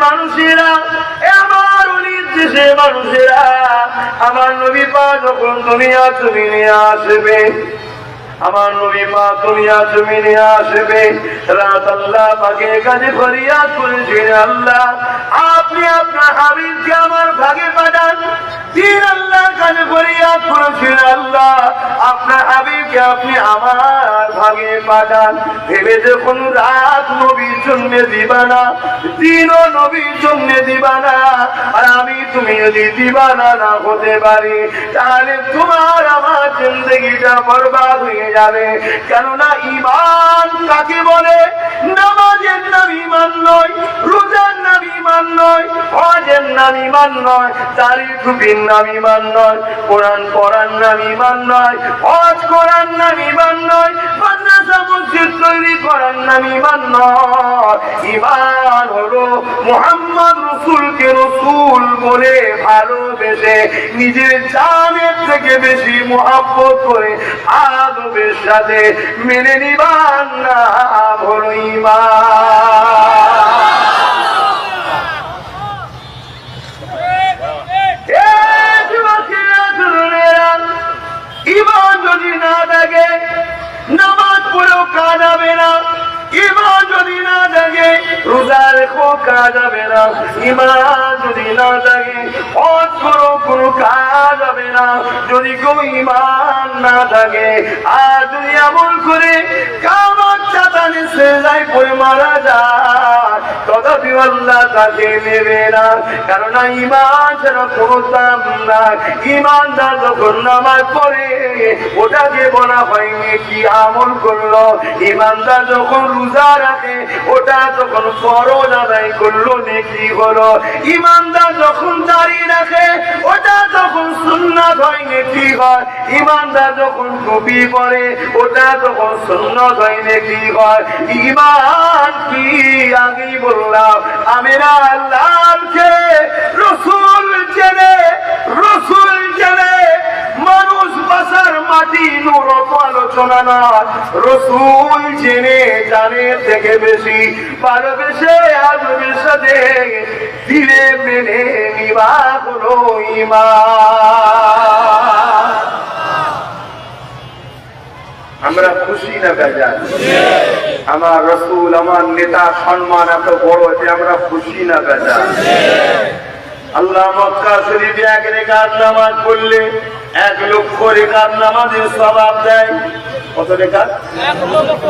মানুষেরা, আমার অলির দেশে মানুষেরা, আমার নবী পাক যখন দুনিয়া জমিনে আসবে, আমার নবী পাক দুনিয়া জমিনে আসবে, রাত আল্লাহ পাকের কাছে ফরিয়াদ করেছেন, আল্লাহ আপনি আপনার হাবিবকে আমার ভাগে পাঠান। দিন আল্লাহর কাছে ফরিয়াদ করেছেন, আল্লাহ আপনার হাবিবকে আপনি আমার ভাগে পাঠান। ভেবে যখন রাত নবীর জন্য দিবানা, দিনও নবীর জন্য দিবানা, আর আমি তুমি যদি দিবানা না হতে পারি, তাহলে তোমার আমার জিন্দগিটা বরবাদ হয়ে যাবে। কেননা ঈমান কাকে বলে? নামাজের নাম ঈমান নয়, রোজার নাম ঈমান নয়, হজের নাম ঈমান নয়, দাড়ি টুপির নাম ঈমান নয়, কোরআন পড়ার নাম ঈমান নয়, হজ করার নাম ঈমান নয়, মাদ্রাসা মসজিদ তৈরি করার নাম ঈমান নয়। ঈমান হলো মুহাম্মদ রাসূলকে রাসূল বলে ভালোবেসে নিজের জানের থেকে বেশি মুহাব্বত করে আদবের সাথে মেনে নিবার নাম হলো ঈমান। ঈমান যদি না থাকে নামাজ পড়েও কাজ হবে না, ঈমান যদি না থাকে রোজা রেখেও কাজ হবে না, ঈমান যদি না থাকে হজ করেও কোনো কাজ হবে না। যদি কেউ ঈমান না থাকে আর যদি আমল করে কামাত চাতানে সেজদায় পড়ে মারা যায়, তথাপি আল্লাহ তাকে নেবে না। কারণ ঈমান ছাড়া কোনো দাম নাই। ঈমানদার যখন নামাজ পড়ে ওটাকে বলা হয়নি কি আমল করলো, ঈমানদার যখন রোজা রাখে ওটা যখন ফরজ আদায় করলো নেকি হলো, ঈমানদার যখন দাড়ি রাখে ওটা যখন সুন্নাত হয় নেকি হয়, ঈমানদার যখন টুপি পরে ওটা যখন সুন্নাত হয় নেকি হয়। ঈমান কি আগেই বললাম, আমিরা আল্লাহকে রাসূল জেনে, রাসূল জেনে মানুষ বাসার মাটি নুরত আলোচনা না, রাসূল জেনে জানের থেকে বেশি ভালোবেসে আদবের সাথে ধীরে মেনে নিবা হলো ঈমান। আমরা খুশি না বেজার? আমার রাসূল আমার নেতা সম্মান এত বড় যে আমরা খুশি না বেজার? আল্লাহ মক্কা শরীফে 1 রাকাত নামাজ পড়লে 1 লক্ষ রাকাত নামাজের সওয়াব দেয়। কত রাকাত? 1 লক্ষ।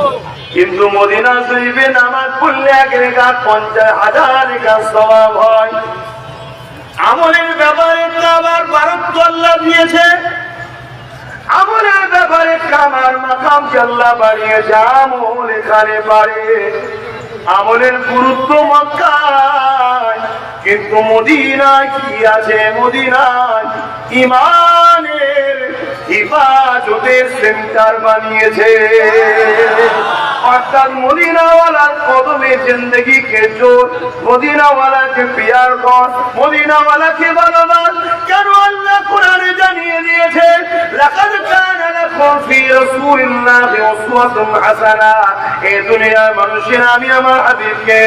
কিন্তু মদিনা শরীফে নামাজ পড়লে 1 রাকাত 50,000 রাকাত সওয়াব হয়। আমলের ব্যাপারে আবার বারত্ব আল্লাহ দিয়েছে, আমলের ব্যাপারে কামার মাকাম আল্লাহ বাড়িয়েছে। আমল এখানে বাড়ে, আমলের গুরুত্ব মক্কায়, কিন্তু মদিনায় কি আছে? মদিনায় ঈমানের হিফাজতের সেন্টার বানিয়েছে। অর্থাৎ মদিনাওয়ালার কদমে জিন্দেগিকে জোর, মদিনাওয়ালাকে পিয়ার কর, মদিনাওয়ালাকে ভালোবাস। কেন? আল্লাহ কোরআনে জানিয়ে দিয়েছে, লাকাদ কানা লাকুম ফি রাসূলিল্লাহি উসওয়াতুন হাসানাহ। এই দুনিয়ার মানুষের আমি আমার হাবিবকে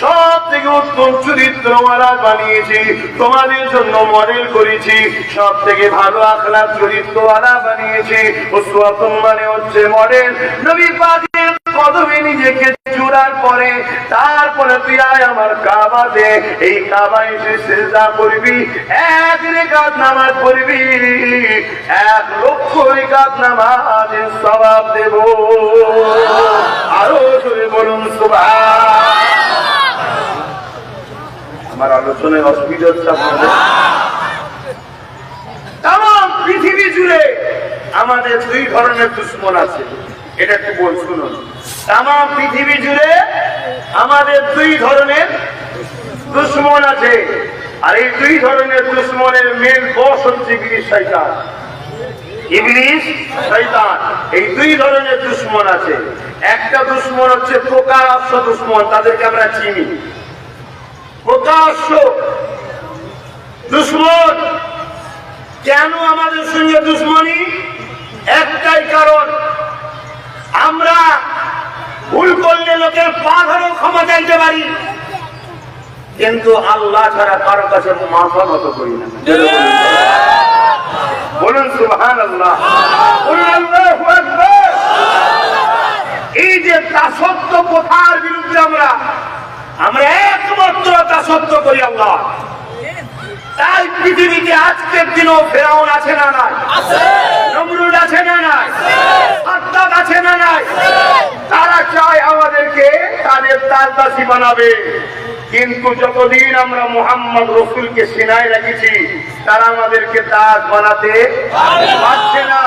সবথেকে উত্তম চরিত্রওয়ালা বানিয়েছি, তোমাদের জন্য মডেল করেছি, সবথেকে ভালো আখলাক চরিত্রওয়ালা বানিয়েছি। উসওয়াতুন মানে হচ্ছে মডেল। নবী পাকের কদমে নিজেকে জোড়ার পরে তারপরে তুই আয় আমার কাবাতে, এই কাবায় এসে সিজদা করবি, 1 রাকাত নামাজ পড়বি, 1 লক্ষ রাকাত নামাজের সওয়াব দেব। আরো জোরে বলুন সুবহানাল্লাহ। আমার আলোচনায় অসুবিধা হচ্ছে আপনাদের? তাম পৃথিবী জুড়ে আমাদের 2 ধরনের দুশমন আছে, এটা একটু বল শুনুন। তাম পৃথিবী জুড়ে আমাদের 2 ধরনের দুশমন আছে, আর এই 2 ধরনের দুশমনের মেন বস হচ্ছে ইবলিস শয়তান। ইবলিস শয়তান, এই 2 ধরনের দুশমন আছে। একটা দুশমন হচ্ছে প্রকাশ্য দুশমন, তাদেরকে আমরা চিনি। প্রকাশ্য দুশমন কেন আমাদের সঙ্গে দুশমনি? একটাই কারণ, আমরা ভুল করলে লোকের পা ধরেও ক্ষমা চাইতে পারি, কিন্তু আল্লাহ ছাড়া কারো কাছে মাথা নত করি না। বলুন সুবহানাল্লাহ, বলুন আল্লাহু আকবার। এই যে দাসত্ব প্রথার বিরুদ্ধে আমরা একমাত্র দাসত্ব করি আল্লাহ। তাই পৃথিবীতে আজকের দিনও ফেরাউন আছে না নাই? নমরুদ আছে না নাই? সাদ্দাত আছে না নাই? তারা চায় আমাদেরকে তাদের দাসী বানাবে, কিন্তু যতদিন আমরা মুহাম্মদ রসুলকে সিনায় রেখেছি তারা আমাদেরকে দাস বানাতে পারছে না।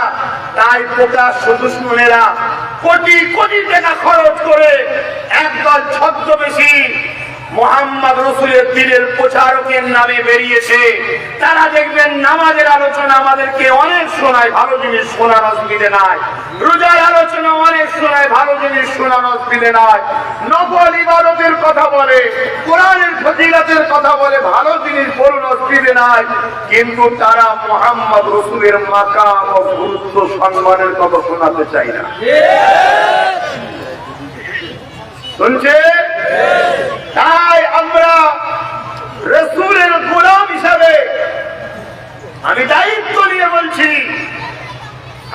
তাই প্রকাশ্য দুশমনেরা কোটি কোটি টাকা খরচ করে একদল ছদ্মবেশী মুহাম্মদ রসুলের দিনের প্রচারকের নামে বেরিয়েছে। তারা দেখবেন নামাজের আলোচনা আমাদেরকে অনেক শোনায়, ভালো জিনিস শোনার অসুবিধে নাই। রোজার আলোচনা অনেক শোনায়, ভালো জিনিস শোনার অসুবিধে নাই। নফল ইবাদতের কথা বলে, কোরআনের ফজিলতের কথা বলে, ভালো জিনিস বলুন, অসুবিধে নাই। কিন্তু তারা মুহাম্মদ রসুলের মাকাম ও গুরুত্ব সম্মানের কথা শোনাতে চায় না। শুনছে? তাই আমরা রসুলের গোলাম হিসাবে আমি দায়িত্ব নিয়ে বলছি,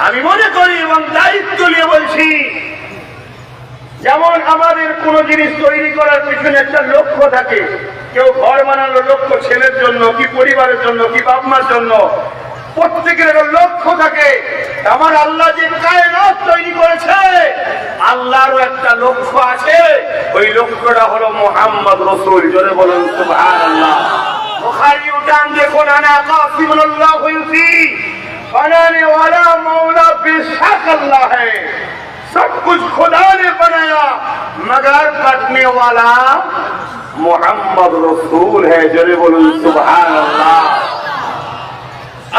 আমি মনে করি এবং দায়িত্ব নিয়ে বলছি, যেমন আমাদের কোন জিনিস তৈরি করার পিছনে একটা লক্ষ্য থাকে। কেউ ঘর বানানোর লক্ষ্য ছেলের জন্য, কি পরিবারের জন্য, কি বাপ মার জন্য, প্রত্যেকের লক্ষ্য থাকে। আমার আল্লাহ যে কায়নাত তৈরি করেছে, আল্লাহরও একটা লক্ষ্য আছে। ওই লক্ষ্যটা হলো মুহাম্মদ রসুল। জোরে বলুন সুবহানাল্লাহ। বুখারী উঠান দেখুন, আনা কাসিমুল্লাহ ইউতি बनाने वाला मौला बेशक अल्लाह है, सब कुछ खुदा ने बनाया मगर काटने वाला मोहम्मद रसूल है। जरे बोलूं सुभान अल्लाह।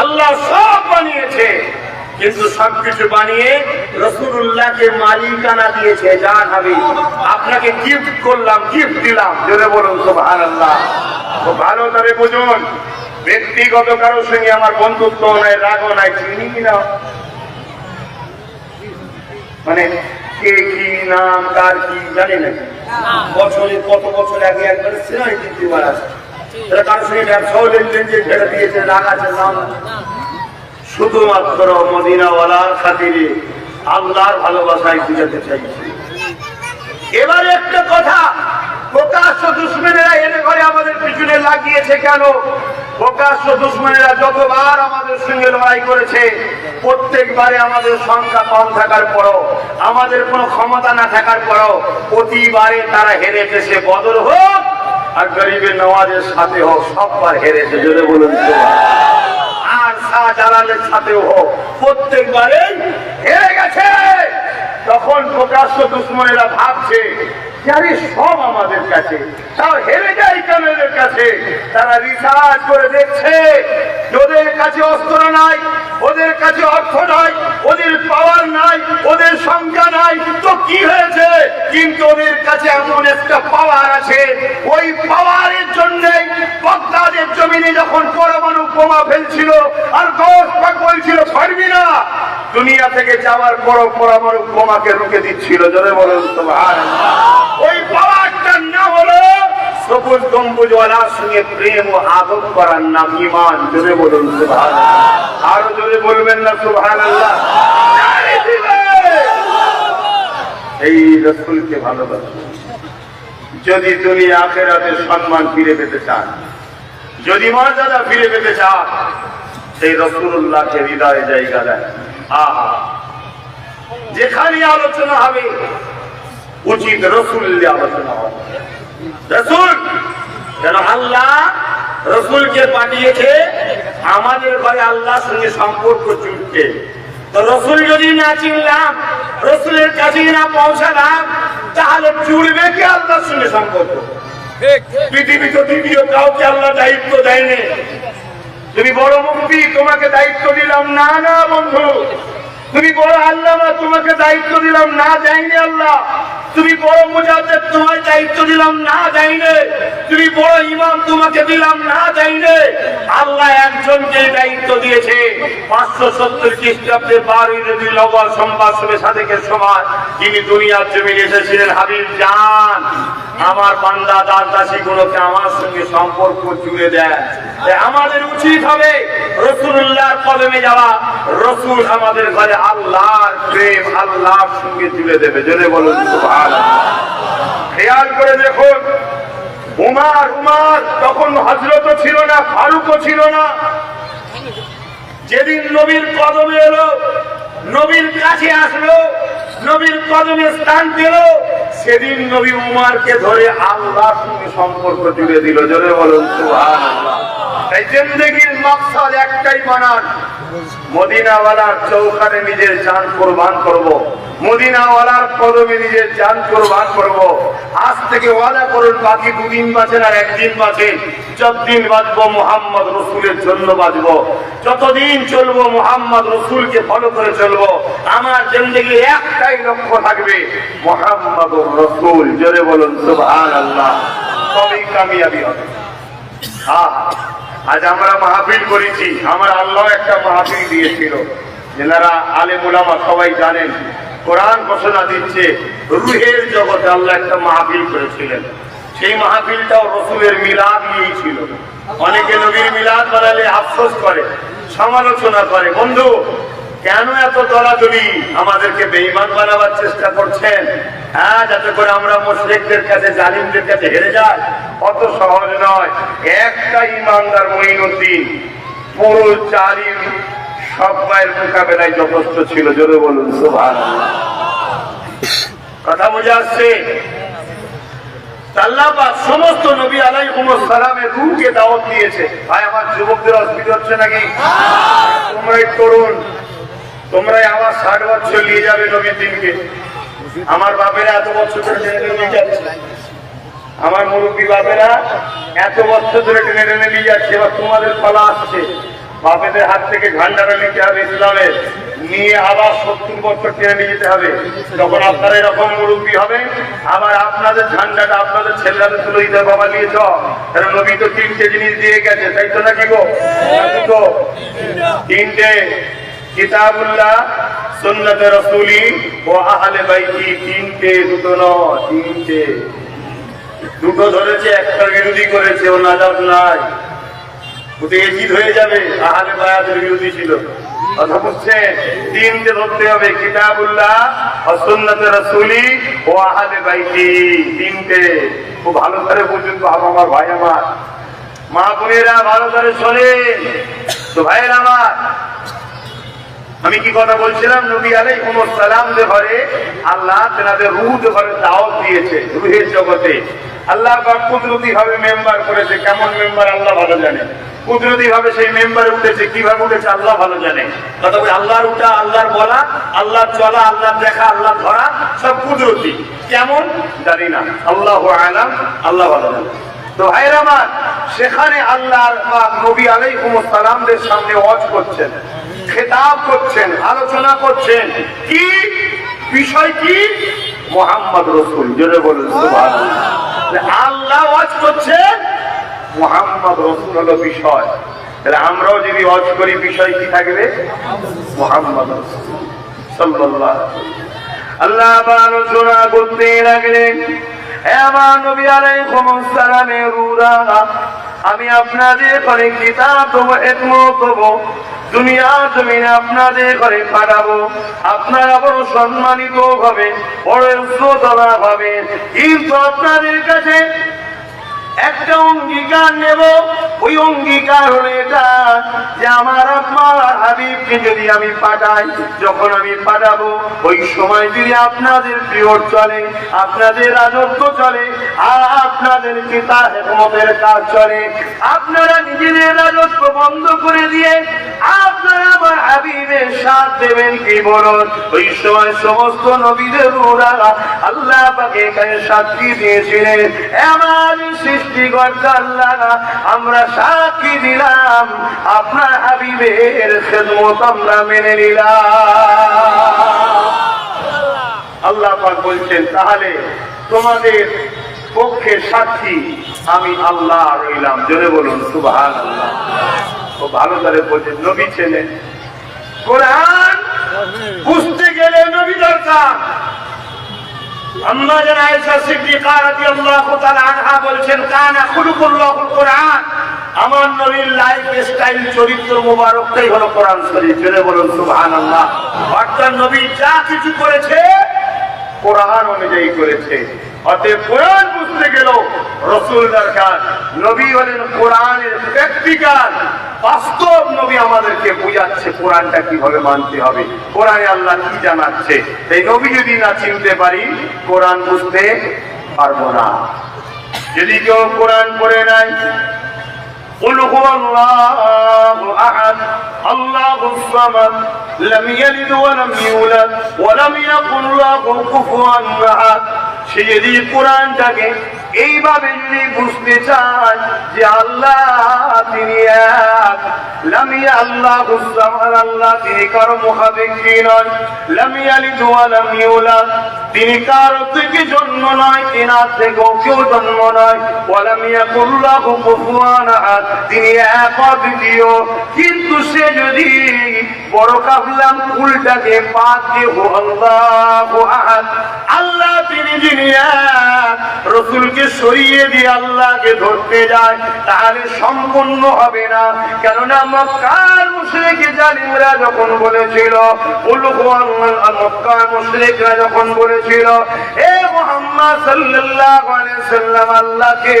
আল্লাহ সব বানিয়েছে, কিন্তু সবকিছু বানিয়ে রাসূলুল্লাহকে মালিকানা দিয়েছে। জান হাবিব, আপনাকে গিফট করলাম, গিফট দিলাম। জোরে বলুন সুবহানাল্লাহ। খুব ভালো করে বুঝুন, ব্যক্তিগত কারোর সঙ্গে আমার বন্ধুত্ব নাই, রাগও নাই, চিনি না, মানে কে কি নাম কার কি জানি না। বছরে কত বছর আগে একবার সিনাই দিতে পারা, তারা কারোর সঙ্গে ব্যবসাও লেনদেন যে ছেড়ে দিয়েছে, রাগ আছে নাম, শুধুমাত্র মদিনাওয়ালার খাতিরে আল্লাহর ভালোবাসায় বুঝাতে চাইছে। এবারে একটা কথা, প্রকাশ্য দুশমনেরা এনে ঘরে আমাদের পিছনে লাগিয়েছে কেন? প্রকাশ্য দুশমনেরা যতবার আমাদের সঙ্গে লড়াই করেছে, প্রত্যেকবারে আমাদের সংখ্যা কম থাকার পরও, আমাদের কোনো ক্ষমতা না থাকার পরও প্রতিবারে তারা হেরেছে। সে বদর হোক আর গরিবের নওয়াজের সাথে হোক, সববার হেরেছে। যদি বলুন আর শাহজালালের সাথেও হোক, প্রত্যেকবারে হেরে গেছে। তখন প্রকাশ্য দুশমনেরা ভাবছে যারে সব আমাদের কাছে, তাও হেরে যায় কেন এদের কাছে? তারা রিসার্চ করে দেখছে, ওদের কাছে অস্ত্র নাই, ওদের কাছে অর্থ নাই, ওদের পাওয়ার নাই, ওদের সংখ্যা নাই, তো কি হয়েছে? কিন্তু ওদের কাছে এমন একটা পাওয়ার আছে। ওই পাওয়ারের জন্যই বাগদাদের জমিনে যখন পরমাণু বোমা ফেলছিল আর গৌস বলছিল পারবি না, দুনিয়া থেকে যাওয়ার পর পরমাণু বোমাকে রুখে দিচ্ছিল। জোরে বলুন সুবহানাল্লাহ। ওই পাওয়ারটার নাম হলো সবুজ গম্বুজওয়ালার সঙ্গে প্রেম ও আদব করার নাম ঈমান। জোরে বলুন সুবহানাল্লাহ। আরো জোরে বলবেন না সুবহানাল্লাহ। এই রাসূলকে ভালোবাসুন। যদি দুনিয়া আখিরাতের সম্মান ফিরে পেতে চান, যদি মর্যাদা ফিরে পেতে চান, সেই রাসূলুল্লাহকে হৃদয়ে জায়গা দেন। আহা, যেখানে আলোচনা হবে উচিত রসুল আলোচনা হবে। রসুল যেন আল্লাহ রসুলকে পাঠিয়েছে আমাদের ঘরে আল্লাহর সঙ্গে সম্পর্ক জুড়তে। তো রসুল যদি না চিনলাম, রসুলের কাছে না পৌঁছালাম, তাহলে জুড়বে কি আল্লাহর সঙ্গে সম্পর্ক? পৃথিবী তো দ্বিতীয় কাউকে আল্লাহ দায়িত্ব দেয়নি। তুমি বড় মুফতি, তোমাকে দায়িত্ব দিলাম না, না বন্ধু। তুমি বড় আল্লামা, তোমাকে দায়িত্ব দিলাম না, যাইনি আল্লাহ। তুমি বড় মুজাদ্দিদ, তোমায় দায়িত্ব দিলাম না, যাইনি। তুমি বড় ইমাম, তোমাকে দিলাম না, যাইনি। আল্লাহ একজনকে দায়িত্ব দিয়েছে। 570 খ্রিস্টাব্দে 12 রবিউল আউয়াল সোমবার শবে সাদেকের সময় তিনি দুনিয়ার জমিনে এসেছিলেন। হাবিব জান, আমার বান্দা দাস দাসী গুলোকে আমার সঙ্গে সম্পর্ক জুড়ে দেন। আমাদের উচিত হবে রাসূলুল্লাহর কদমে যাওয়া। রাসূল আমাদের ঘরে আল্লাহর প্রেম, আল্লাহর সঙ্গে জুড়ে দেবে। জোরে বলুন সুবহানাল্লাহ। খেয়াল করে দেখুন, উমর তখন হযরতও ছিল না, ফারুকও ছিল না। যেদিন নবীর কদমে এলো, নবীর কাছে আসলো, নবীর কদমে স্থান পেল, সেদিন নবী উমরকে ধরে আল্লাহর সঙ্গে সম্পর্ক জুড়ে দিল। জোরে বলুন সুবহানাল্লাহ। তাই জিন্দেগির মাকসাদ একটাই বানান, মদিনাওয়ালার চৌকাঠে নিজের জান কুরবান করব, মদিনাওয়ালার কদমে নিজের জান কুরবান করব। আজ থেকে ওয়াদা করুন, বাকি 2 দিন বাঁচেন আর 1 দিন বাঁচেন, যতদিন বাঁচবো মুহাম্মদ রাসূলের জন্য বাঁচবো, যতদিন চলবো মুহাম্মদ রাসূলকে ফলো করে চলবো। আমার জিন্দেগির একটাই লক্ষ্য থাকবে, মুহাম্মদুর রাসূল। জোরে বলুন সুবহানাল্লাহ। তবেই কামিয়াবি হবে। আজ আমরা মাহফিল করেছি, আমার আল্লাহ একটা মাহফিল দিয়েছিল। যেনারা আলেম উলামা সবাই জানেন, কোরআন ঘোষণা দিচ্ছে রূহের জগতে আল্লাহ একটা মাহফিল করেছিলেন। সেই মাহফিলটাও রাসূলের মিলাদ নিয়েই ছিল। অনেকে নবীর মিলাদ বানালে আফসোস করে, সমালোচনা করে, বন্ধু কেন এত দলাদলি, আমাদেরকে বেঈমান বানাবার চেষ্টা করছেন? হ্যাঁ, যাতে করে আমরা মুশরিকদের কাছে, জালিমদের কাছে হেরে যাই। অত সহজ নয়। একটা ইমানদার মঈনুদ্দিন পুরো জালিম সবাইয়ের মোকাবেলায় যথেষ্ট ছিল। জোরে বলুন সুবহানাল্লাহ। কথা বোঝা আসছে? আল্লাহ পাক সমস্ত নবী আলাইহিমুস সালামের রূহকে দাওয়াত দিয়েছে। ভাই আমার যুবকদের অসুবিধা হচ্ছে নাকি? তোমরাই তরুণ, তোমরাই আবার 60 বছর নিয়ে যাবে নবীর দিনকে। আমার বাপেরা এত বছর ধরে টেনে নিয়ে যাচ্ছে, আমার মুরব্বী বাপেরা এত বছর ধরে টেনে টেনে নিয়ে যাচ্ছে। এবার তোমাদের পালা আসছে, বাপেদের হাত থেকে ঝান্ডাটা নিতে হবে ইসলামের, নিয়ে আবার 70 বছর টেনে নিয়ে যেতে হবে। যখন আপনারা এরকম মুরব্বী হবে, আবার আপনাদের ঝান্ডাটা আপনাদের ছেলেরা তুলে দিতে, বাবা নিয়ে যাও। কারণ নবী তো 3টে জিনিস দিয়ে গেছে, তাই তো নাকি গো? 3টে, কিতাবুল্লাহ, সুন্নাতে রাসূলি ও আহলে বাইতি। 3টে, 2টো নয়, 3টে। 2টো ধরেছে, একটা বিরোধী করেছে, ও নাজাত নাই, ওতে এজিদ হয়ে যাবে। আহলে বায়াতের বিরোধী ছিল। কথা বুঝছেন? 3টে ধরতে হবে, কিতাবুল্লাহ ও সুন্নাতে রাসূলি ও আহলে বাইতি। 3টে খুব ভালো করে বুঝুন তো আমার ভাই, আমার মা বোনেরা ভালো করে শোনেন তো ভাইয়ের আমার। আমি কি কথা বলছিলাম? নবী আলাইহিমুস সালামদের ঘরে আল্লাহ তেনাদের রূহের ঘরে দাওয়াত দিয়েছে। রূহের জগতে আল্লাহ পাক কুদরতি ভাবে মেম্বার করেছে। কেমন মেম্বার আল্লাহ ভালো জানে। কুদরতি ভাবে সেই মেম্বারে উঠেছে, কিভাবে উঠেছে আল্লাহ ভালো জানে। তবে আল্লাহর উঠা, আল্লাহর বলা, আল্লাহর চলা, আল্লাহর দেখা, আল্লাহর ধরা সব কুদরতি। কেমন জানি না, আল্লাহু আ'লাম, আল্লাহ ভালো জানে। তো ভাইরা আমার, সেখানে আল্লাহর পাক নবী আলাইহিমুস সালামদের সামনে ওয়াজ করছেন, খেতাব করছেন, আলোচনা করছেন। কি বিষয়? কি? মুহাম্মদ রাসূল। জোরে বলুন সুবহানাল্লাহ। আল্লাহ ওয়াজ করছেন, মুহাম্মদ রাসূল হলো বিষয়। তাহলে আমরাও যদি ওয়াজ করি, বিষয় কি থাকবে? মুহাম্মদ রাসূল সাল্লাল্লাহু আলাইহি ওয়াসাল্লাম। আল্লাহ আলোচনা করতে লাগলেন, হে আমার নবী আলাইহিস সালামের রূহরা, আমি আপনাদের ঘরে কিতাব দেবো, হিকমত দেবো, দুনিয়া জমিনে আপনাদের ঘরে পাঠাবো। আপনারা বড় সম্মানিত হবে, বড় ইজ্জতওয়ালা হবে। কিন্তু আপনাদের কাছে একটা অঙ্গীকার নেব। ওই অঙ্গীকার হলো এটা যে আমার আপনার হাবিবকে যদি আমি পাঠাই, যখন আমি পাঠাবো ওই সময় যদি আপনাদের পিরিয়ড চলে, আপনাদের রাজত্ব চলে, আর আপনাদের কিতাব হিকমতের কাজ চলে, আপনারা নিজেদের রাজত্ব বন্ধ করে দিয়ে আপনারা আমার হাবিবের সাথ দেবেন। কি বলুন? ওই সময় সমস্ত নবীদের রূহরা আল্লাহ পাকে এখানে সাক্ষী দিয়েছিলেন, আমার সৃষ্টিকর্তা আল্লাহ, আমরা সাক্ষী দিলাম আপনার হাবিবের খেদমত আমরা মেনে নিলাম। আল্লাহ পাক বলছেন, তাহলে তোমাদের পক্ষে সাক্ষী আমি আল্লাহ রইলাম। জোরে বলুন সুবহানাল্লাহ। ও ভালো করে বলছেন, নবী ছিলেন। কোরআন বুঝতে গেলে নবী দরকার। আম্মা জান আয়েশা সিদ্দিকা রাদিয়াল্লাহু তাআলা আনহা বলছেন কানা খুলুকুল্লাহুল কোরআন, আমার নবীর লাইফ স্টাইল চরিত্র মোবারকটাই হলো কোরআন শরীফ। জোরে বলুন সুবহানাল্লাহ। অর্থাৎ নবী যা কিছু করেছে কোরআন অনুযায়ী করেছে। অতএব কোরআন বুঝতে গেল রাসূল দরকার। নবী হলেন কোরআনের প্র্যাকটিক্যাল বাস্তব নবী, আমাদেরকে বুঝাচ্ছে কোরআনটা কিভাবে মানতে হবে, কোরআনে আল্লাহ কি জানাচ্ছে। এই নবী যদি না চিনতে পারি কোরআন বুঝতে পারবো না। যদি কেউ কোরআন পড়ে নাই قل هو الله أحد الله الصمد لم يلد ولم يولد ولم يكن له كفوا أحد, সে যদি কোরআনটাকে এইভাবে যদি বুঝতে চায় যে আল্লাহ তিনি এক, লামিয়া আল্লাহুস সামাদ, আল্লাহ তিনি কারো মুখাপেক্ষী নয়, লাম ইয়ালিদ ওয়া লাম ইউলাদ, তিনি কারো থেকে জন্ম নয়, তিনার থেকেও কেউ জন্ম নয়, ওয়া লাম ইয়াকুল লাহু কুফুয়ান আহাদ, তিনি এক অদ্বিতীয়। কিন্তু সে যদি বড় কাফলাম কুলটাকে বাদ দিয়ে আল্লাহু আহাদ, আল্লাহ তিনি যিনি এক, রাসূলকে সরিয়ে দিয়ে আল্লাহকে ধরতে যায় তাহলে সম্পূর্ণ হবে না। কেননা মক্কার মুশরিক জালিমরা যখন বলেছিল, মক্কার মুশরিকরা যখন বলেছিল এ মুহাম্মদ সাল্লাল্লাহু আলাইহি সাল্লাম আল্লাহকে,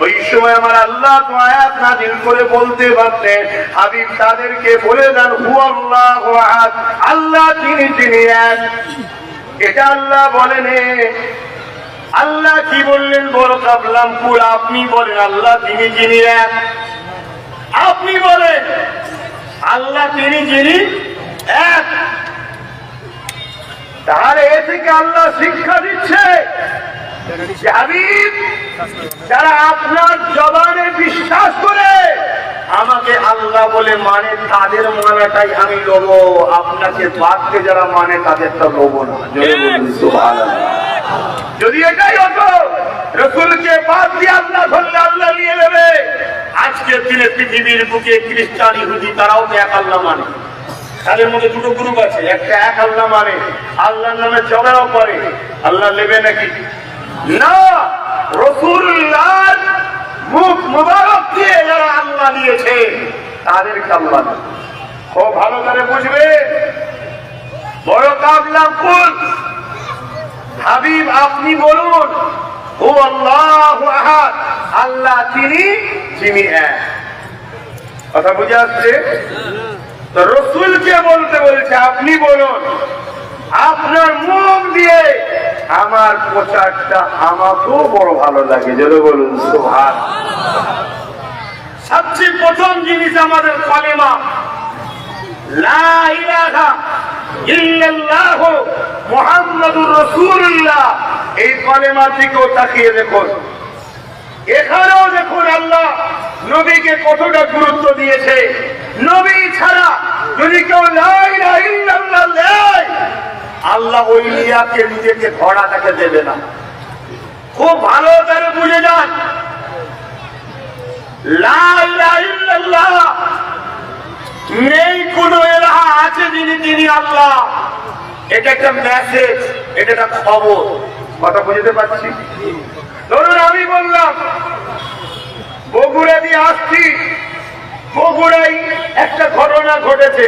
ওই সময় আমার আল্লাহ তো আয়াত নাযিল করে বলতে পারতেন, হাবিব তাদেরকে বলে দেন হুয়াল্লাহু আহাদ, আল্লাহ তিনি যিনি এক। এটা আল্লাহ বলেন। আল্লাহ কি বললেন? বড় কাবলাম কুল, আপনি বলেন আল্লাহ তিনি যিনি এক। আপনি বলেন আল্লাহ তিনি যিনি এক। তাহলে এ থেকে আল্লাহ শিক্ষা দিচ্ছে হাবিব, যারা আপনার জবানে বিশ্বাস করে আমাকে আল্লাহ বলে মানে তাদের মানাটাই আমি লোব, আপনাকে বাদকে যারা মানে তাদেরটা লোব না। যদি এটাই হতো রাসূলকে বাদ দিয়ে আল্লাহ ধরলে আল্লাহ নিয়ে নেবে। আজকের দিনে পৃথিবীর বুকে খ্রিস্টান ইহুদি তারাও তো এক আল্লাহ মানে। তাদের মধ্যে দুটো গ্রুপ আছে, একটা এক আল্লাহ মানে, আল্লাহর নামে ঝগড়াও করে। আল্লাহ নেবে নাকি? না, রাসূলুল্লাহর মুখ মুবারক দিয়ে যারা আল্লাহ দিয়েছে তাদেরকে আল্লাহ না। খুব ভালো করে বুঝবে। বড় কাবলা কুল, হাবিব আপনি বলুন ও আল্লাহু আহাদ, আল্লাহ তিনি যিনি এক। কথা বুঝে আসছে? তো রাসূলকে বলতে বলছে আপনি বলুন, আপনার মুখ দিয়ে আমার প্রচারটা আমাকেও বড় ভালো লাগে। যেন বলুন সুবহানাল্লাহ। সবচেয়ে প্রথম জিনিস আমাদের কালেমা লা ইলাহা ইল্লাল্লাহু মুহাম্মাদুর রাসূলুল্লাহ। এই কালেমার দিকেও তাকিয়ে দেখুন, এখানেও দেখুন আল্লাহ নবীকে কতটা গুরুত্ব দিয়েছে। নবী ছাড়া যদি কেউ লা ইলাহা ইল্লাল্লাহ বলে, আল্লাহ ওই লিয়াকে নিজেকে ধরা তাকে দেবে না। খুব ভালো করে বুঝে যান, লা ইলাহা ইল্লাল্লাহ নেই কোন ইলাহা, আছে যিনি তিনি আল্লাহ। এটা একটা মেসেজ, এটা একটা খবর। কথা বুঝতে পারছি? ধরুন আমি বললাম বগুড়া দিয়ে আসছি, বগুড়ায় একটা ঘটনা ঘটেছে।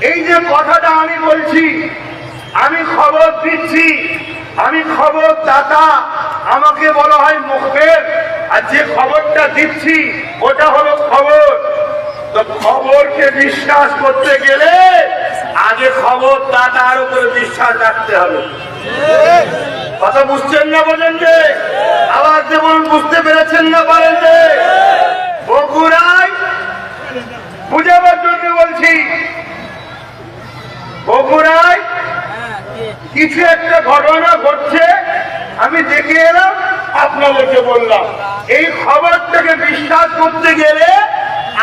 এই যে কথাটা আমি বলছি, আমি খবর দিচ্ছি, আমি খবর দাতা, আমাকে বলা হয় মুখবের, আর যে খবরটা দিচ্ছি ওটা হলো খবর। তো খবরকে বিশ্বাস করতে গেলে আগে খবর দাতার উপরে বিশ্বাস রাখতে হবে। কথা বুঝছেন না বলেন যে? আওয়াজ যেমন বুঝতে পেরেছেন না বলেন যে? বগুড়ায় বুঝাবার জন্য বলছি, বগুড়ায় কিছু একটা ঘটনা ঘটছে, আমি দেখে এলাম, আপনাদেরকে বললাম। এই খবরটাকে বিশ্বাস করতে গেলে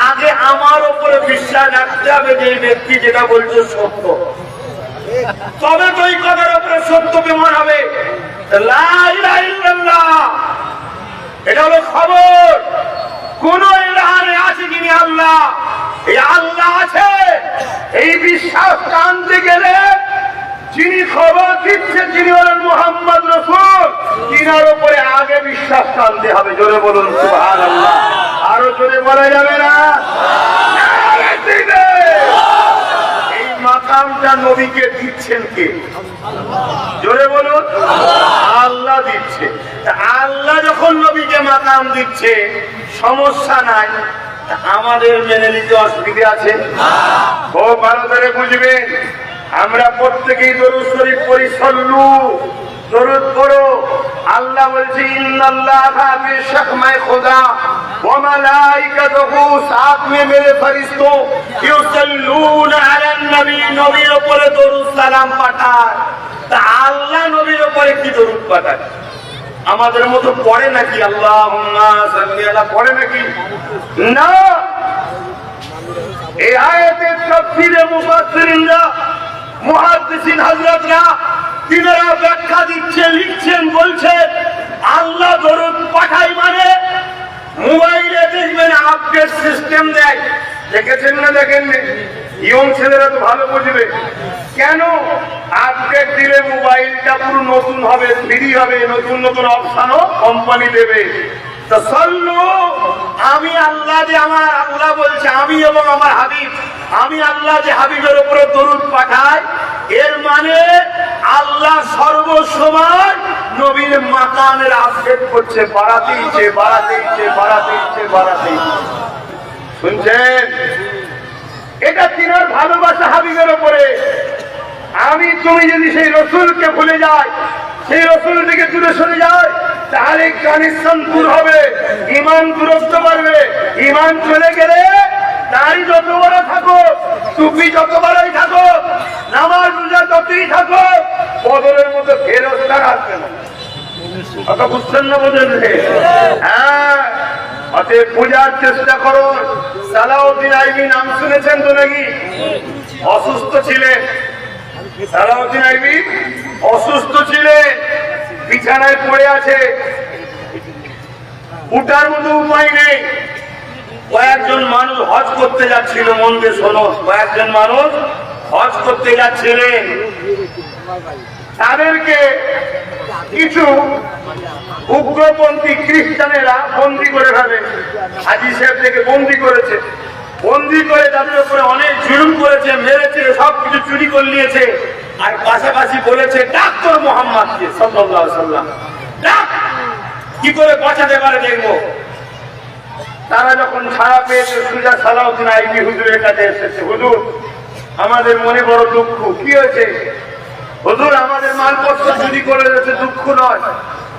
আগে আমার উপরে বিশ্বাস রাখতে হবে যে এই ব্যক্তি যেটা বলছে সত্য, তবে তো এই কথার উপরে সত্য প্রমাণ হবে। লা ইলাহা ইল্লাল্লাহ এটা হলো খবর। কোন ইলাহা আছে যিনি আল্লাহ, এই আল্লাহ আছে এই বিশ্বাস টানতে গেলে যিনি খবর দিচ্ছে যিনি হলেন মুহাম্মদ রাসূল, তিনার উপরে আগে বিশ্বাস টানতে হবে। জোরে বলুন সুবহানাল্লাহ। আরো জোরে বলা যাবে না? এই মাকামটা নবীকে দিচ্ছেন কে? জোরে বলুন। আল্লাহ দিচ্ছে। আল্লাহ যখন নবীকে মাকাম দিচ্ছে, সমস্যা নাই, আমাদের মেনে নিতে অসুবিধা আছে? খুব ভালো করে বুঝবেন, আমরা প্রত্যেকেই দরুদ শরীফ পড়ি, সল্লু দরুদ পড়ো। আল্লাহ বলছে ইন্নাল্লাহা বিশাকমায়ে খুদা ওয়া মালাইকাতুহু, সাথ মে মেরে ফেরেশতা ইউসাল্লুনা আলান নবী, নবীর উপরে দরুদ সালাম পাঠায়। তা আল্লাহ নবীর উপরে কি দরুদ পাঠায়? আমাদের মতো পড়ে নাকি আল্লাহুম্মা সাল্লি আলা, পড়ে নাকি? না। এই আয়াতের তাফসীরে মুফাসসিরিনরা, মুহাদ্দিসিন হযরতরা তিনারা ব্যাখ্যা দিচ্ছেন, লিখছেন, বলছেন আল্লাহ দরুদ পাঠায় মানে মোবাইলে দেখবেন আপডেট সিস্টেম দেয়। দেখেছেন না দেখেননি? ইয়ং ছেলেরা তো ভালো বুঝবে। কেন আপডেট দিলে মোবাইলটা পুরো নতুন হবে, ফ্রি হবে, নতুন নতুন অপশনও কোম্পানি দেবে। তো সল্লু, আমি আল্লাহ যে, আমার আল্লাহ বলছে আমি এবং আমার হাবিব, আমি আল্লাহ যে হাবিবের উপরে দরুদ পাঠাই, এর মানে আল্লাহ সর্বসময় নবীর মাকামের আপডেট করছে, বাড়াতেইছে বাড়াতেইছে বাড়াতেইছে বাড়াতেইছে। শুনছেন? এটা তিনার ভালোবাসা হাবিবের উপরে। আমি তুমি যদি সেই রসুলকে ভুলে যাই, সেই রসুল থেকে দূরে সরে যায়, তাহলে কানেকশন দূর হবে, ইমান দূরত্ব বাড়বে। ইমান চলে গেলে দাড়ি যত বড় থাকো, টুপি যত বড়ই থাকো, নামাজ রোজা যতই থাকো, বদরের মতো ফেরস্তার আসবে না। কথা বুঝছেন না? বোঝেন? হ্যাঁ, অতএব পূজার চেষ্টা করো। সালাউদ্দিন আইবি নাম শুনেছেন তো নাকি? অসুস্থ ছিলেন। সালাউদ্দিন আইবি অসুস্থ ছিলেন, বিছানায় পড়ে আছে, উঠার মতো উপায় নেই। কয়েকজন মানুষ হজ করতে যাচ্ছিল, মন দিয়ে শোনো, কয়েকজন মানুষ হজ করতে যাচ্ছিলেন। তাদেরকে কিছু উগ্রপন্থী খ্রিস্টানেরা বন্দী করে ফেলে। হাজী সাহেব থেকে বন্দী করেছে, বন্দী করে তাদের উপরে অনেক জুলুম করেছে, মেরেছে, সবকিছু চুরি করে নিয়েছে। আর পাশাপাশি বলেছে ডাক্তার মুহাম্মদকে সাল্লাল্লাহু আলাইহি ওয়াসাল্লাম ডাক, কি করে বাঁচাতে পারে দেখবো। তারা যখন ছাড়া পেয়েছে, সুজা সালাউদ্দিন আইবি হুজুরের কাছে এসেছে। হুজুর, আমাদের মনে বড় দুঃখ। কি হয়েছে? হুজুর, আমাদের মালপত্র চুরি করে দিয়েছে। দুঃখ নয়,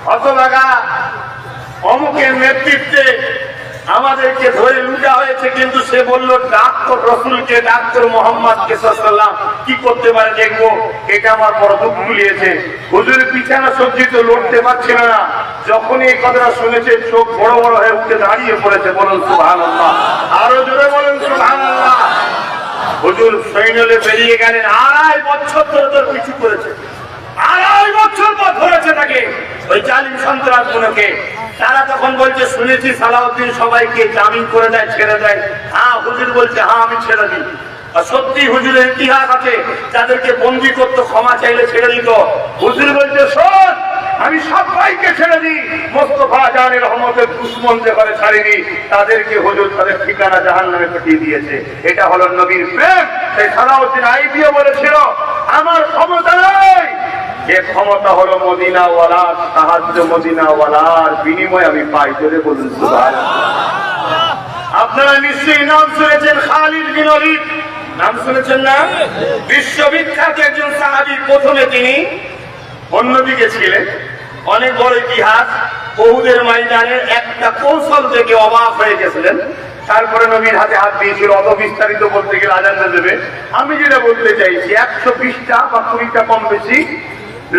হতভাগা অমুকের নেতৃত্বে আমাদেরকে ধরে লুটা হয়েছে, কিন্তু সে বলল ডাক্তার রসুলকে, ডাক্তার মোহাম্মদকে সাল্লাল্লাহু আলাইহি ওয়াসাল্লাম কি করতে পারে দেখবো। এটা আমার বড় দুঃখ নিয়েছে। হুজুরের বিছানা সজ্জিত, লড়তে পারছিল না। যখন এই কথাটা শুনেছে, চোখ বড় বড় হয়ে উঠে দাঁড়িয়ে পড়েছে। বলুন সুবহানাল্লাহ। আরো জোরে বলুন সুবহানাল্লাহ। হুজুর সৈন্যলে বেরিয়ে গেলেন। 2.5 বছর ধরে তোর পিছু করেছে, 2.5 বছর পর ধরেছে তাকে, ওই জালিম সন্ত্রাসগুলোকে। তারা তখন বলছে শুনেছি সালাউদ্দিন সবাইকে জামিন করে দেয়, ছেড়ে দেয়। হ্যাঁ, হুজুর বলছে হ্যাঁ আমি ছেড়ে দিই। সত্যি হুজুরের ইতিহাস আছে, যাদেরকে বন্দী করতো ক্ষমা চাইলে ছেড়ে দিত। হুজুর বলছে শোন, আমি সবাইকে ছেড়ে দিই, মোস্তফা জানের রহমতের দুশমনদের ঘরে ছাড়িনি। তাদেরকে হুজুর তাদের ঠিকানা জাহান্নামে পাঠিয়ে দিয়েছে। এটা হলো নবীর প্রেম। সেই সালাউদ্দিন আইবিও বলেছিল আমার ক্ষমতা নাই, যে ক্ষমতা হলো মদিনাওয়ালার সাহায্য, মদিনাওয়ালার বিনিময় আমি পাই। জোরে বলুন সুবহানাল্লাহ। আপনারা নিশ্চয়ই নাম শুনেছেন খালিদ বিন ওয়ালিদ, নাম শুনেছেন না? বিশ্ববিখ্যাত একজন সাহাবী। প্রথমে তিনি অন্যদিকে ছিলেন, অনেক বড় ইতিহাস। উহুদের ময়দানে একটা কৌশল থেকে অবাক হয়ে গেছিলেন। তারপরে নবীর হাতে হাত দিয়েছিল। অত বিস্তারিত বলতে গেলে আজান দেবে। আমি যেটা বলতে চাইছি, 120টা বা 20টা কম বেশি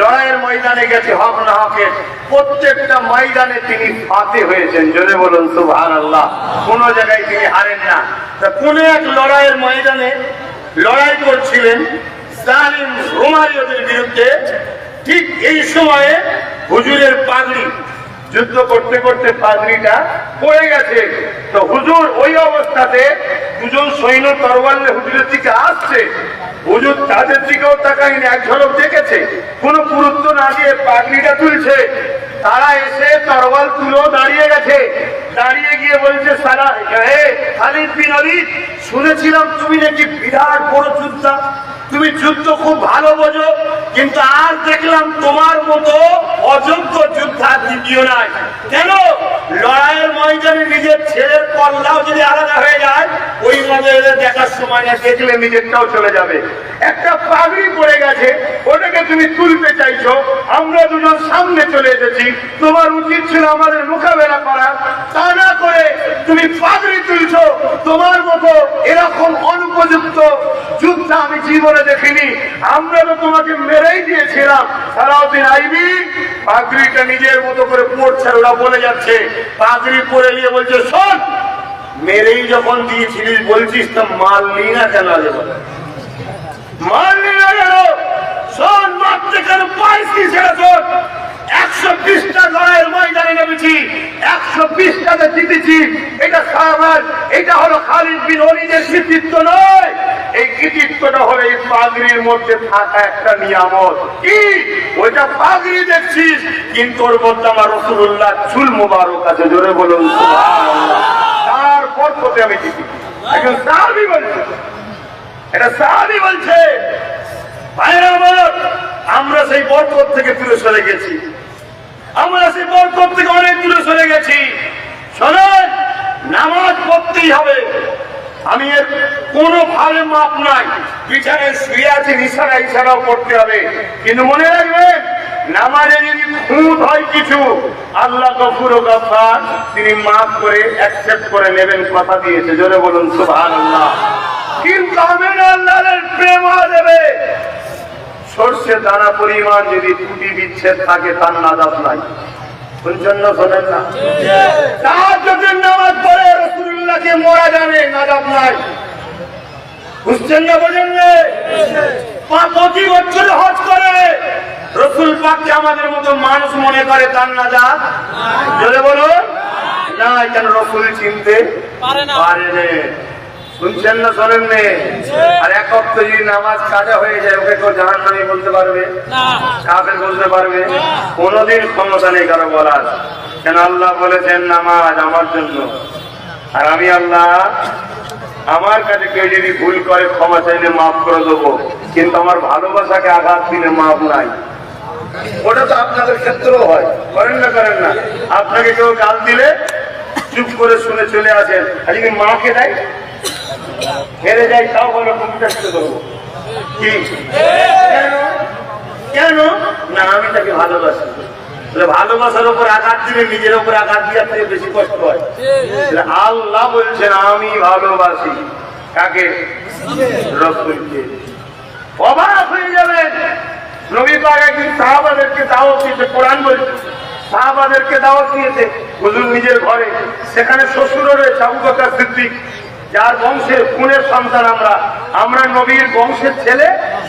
লড়াইয়ের ময়দানে গেছে হক না হকের। প্রত্যেকটা ময়দানে তিনি ফাতে হয়েছেন। জোরে বলুন সুবহানাল্লাহ। কোন জায়গায় তিনি হারেন না। কোন এক লড়াইয়ের ময়দানে লড়াই করছিলেন জালিম রোমারীয়দের বিরুদ্ধে। ঠিক এই সময়ে হুজুরের পাগড়ি যুদ্ধ করতে করতে পাগড়িটা পড়ে গেছে। তো হুজুর ওই অবস্থাতে দুজন সৈন্য তরোয়াল নিয়ে হুজুরের দিকে আসছে। হুজুর তাদের দিকেও তাকায়নি, এক ঝলক দেখেছে, কোনো গুরুত্ব না দিয়ে পাগড়িটা তুলছে। তারা এসে তরোয়াল তুলেও দাঁড়িয়ে গেছে। দাঁড়িয়ে গিয়ে বলছে, সারা হে খালিদ বিন ওয়ালিদ, শুনেছিলাম তুমি নাকি বিরাট বড় যোদ্ধা, তুমি যুদ্ধ খুব ভালো বোঝো, কিন্তু আজ দেখলাম তোমার মতো অযোগ্য যোদ্ধা দ্বিতীয় নাই। কেন? লড়াইয়ের ময়দানে নিজের ছেলের কল্লাও যদি আলাদা হয়ে যায়, ওই মজা দেখার সময় না দেখলে নিজেরটাও চলে যাবে। একটা পাগড়ি পড়ে গেছে, ওটাকে তুমি তুলতে চাইছো, আমরা দুজন সামনে চলে এসেছি, তোমার উচিত ছিল আমাদের মোকাবেলা করা, তা না করে তুমি পাগড়ি তুলছো। তোমার মতো এরকম অনুপযুক্ত যুদ্ধ আমি জীবনে দেখিনি। আমরা তো তোমাকে মেরেই দিয়েছিলাম। সালাউদ্দিন আইবি পাগড়িটা নিজের মতো করে পড়ছে, ওরা বলে যাচ্ছে, পাগড়ি পরে নিয়ে বলছে, শোন, মেরেই যখন দিয়েছিলিস বলছিস তো মারলি না কেন? মারলি না কেন? শোন, মারতে কেন পাইছি সেটা শোন। 120টা লড়াইয়ের ময়দানে নেমেছি, 120টাতে জিতেছি। এটা সাহাবার, এটা হলো খালিদ বিন ওয়ালিদের কৃতিত্ব নয়। এই কৃতিত্বটা হলো এই পাগড়ির মধ্যে থাকা একটা নিয়ামত। কি ওইটা পাগড়ি দেখছিস, কিন্তু ওর মধ্যে আমার রাসূলুল্লাহ চুল মোবারক আছে। জোরে বলুন সুবহানাল্লাহ। তারপর কোতে আমি জিতি। একজন সাহাবী বলছে, এটা সাহাবী বলছে, ভাইরা আমার, আমরা সেই বরকত থেকে দূরে সরে গেছি, আমরা সেই বরকত থেকে অনেক দূরে সরে গেছি। শোনেন, নামাজ পড়তেই হবে, আমি এর কোনো ভাবে মাপ নাই। বিছানায় শুয়ে আছে, ইশারা ইশারাও করতে হবে, কিন্তু মনে রাখবেন, নামাজে যদি খুঁত হয় কিছু, আল্লাহ গফুর ও গফফার, তিনি মাফ করে অ্যাকসেপ্ট করে নেবেন, কথা দিয়েছে। জোরে বলুন সুবহানাল্লাহ। কিন্তু আমিন আল্লাহর প্রেম দেবে। সর্ষে দানা পরিমাণ যদি ত্রুটি বিচ্ছেদ থাকে, তার নাজাত নাই। শুনছেন না? শোনেন না? তাহাজ্জুদের নামাজ পড়ে রাসূলুল্লাহকে মোরা জানে, নাজাত নাই। বুঝছেন না? বোঝেন না? প্রতি বছর হজ করে রাসূল পাককে আমাদের মতো মানুষ মনে করে, তার নাজাত জোরে বলুন না। কেন? রাসূল চিনতে পারে না। শুনছেন না? শোনেন না? আর এক ওয়াক্ত যদি নামাজ কাজা হয়ে যায়, ওকে কেউ জাহান্নামী বলতে পারবে না, কাফের বলতে পারবে? কোনদিন ক্ষমতা নেই কারো বলার। কেন? আল্লাহ বলেছেন নামাজ আমার জন্য, আর আমি আল্লাহ, আমার কাছে কেউ যদি ভুল করে ক্ষমা চাইলে মাফ করে দেবো, কিন্তু আমার ভালোবাসাকে আঘাত দিলে মাফ নাই। ওটা তো আপনাদের ক্ষেত্রেও হয়, করেন না? করেন না? আপনাকে কেউ গাল দিলে চুপ করে শুনে চলে আসেন, আর যদি মাকে দেয়, হেরে যাই, তাও বলো কমিটাকে দেবো। কি? কেন? না, আমি তাকে ভালোবাসি। ভালোবাসার উপর আঘাত দিলে নিজের উপর আঘাত দেওয়ার থেকে বেশি কষ্ট হয়। আল্লাহ বলছেন আমি ভালোবাসি কাকে? রাসূলকে। অবাক হয়ে যাবেন, নবী পাক একদিন সাহাবাদেরকে দাওয়াত দিয়েছে। কোরআন বলছে সাহাবাদেরকে দাওয়াত দিয়েছে হুজুর নিজের ঘরে। সেখানে শ্বশুরও রয়েছে আবু বকর সিদ্দিক, যার বংশের খুনের সন্তান আমরা। আমরা নবীর বংশের ছেলে,